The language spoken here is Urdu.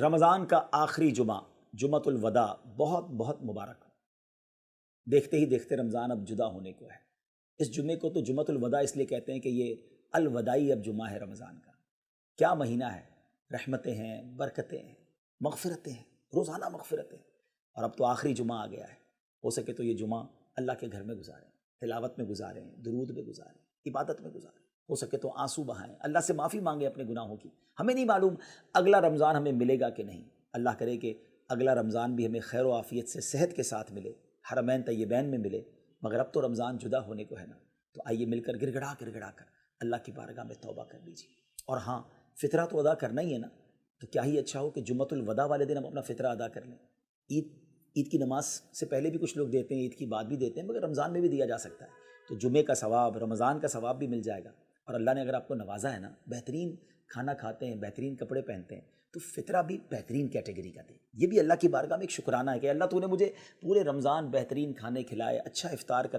رمضان کا آخری جمعہ جمعۃ الوداع بہت بہت مبارک ہو۔ دیکھتے ہی دیکھتے رمضان اب جدا ہونے کو ہے۔ اس جمعے کو تو جمعۃ الوداع اس لیے کہتے ہیں کہ یہ الوداعی اب جمعہ ہے رمضان کا۔ کیا مہینہ ہے، رحمتیں ہیں، برکتیں ہیں، مغفرتیں ہیں، روزانہ مغفرتیں، اور اب تو آخری جمعہ آ گیا ہے۔ ہو سکے تو یہ جمعہ اللہ کے گھر میں گزاریں، تلاوت میں گزاریں، درود میں گزاریں، عبادت میں گزاریں، ہو سکے تو آنسو بہائیں، اللہ سے معافی مانگیں اپنے گناہوں کی۔ ہمیں نہیں معلوم اگلا رمضان ہمیں ملے گا کہ نہیں، اللہ کرے کہ اگلا رمضان بھی ہمیں خیر و عافیت سے صحت کے ساتھ ملے، حرمین طیبین میں ملے، مگر اب تو رمضان جدا ہونے کو ہے نا، تو آئیے مل کر گڑ گڑا کر اللہ کی بارگاہ میں توبہ کر لیجیے۔ اور ہاں، فطرہ تو ادا کرنا ہی ہے نا، تو کیا ہی اچھا ہو کہ جمعۃ الوداع والے دن ہم اپنا فطرہ ادا کر لیں۔ عید کی نماز سے پہلے بھی کچھ لوگ دیتے ہیں، عید کی بعد بھی دیتے ہیں، مگر رمضان میں بھی دیا جا سکتا ہے، تو جمعے کا ثواب، رمضان کا ثواب بھی مل جائے گا۔ اور اللہ نے اگر آپ کو نوازا ہے نا، بہترین کھانا کھاتے ہیں، بہترین کپڑے پہنتے ہیں، تو فطرہ بھی بہترین کیٹیگری کا دے۔ یہ بھی اللہ کی بارگاہ میں ایک شکرانہ ہے کہ اللہ تو نے مجھے پورے رمضان بہترین کھانے کھلائے، اچھا افطار کر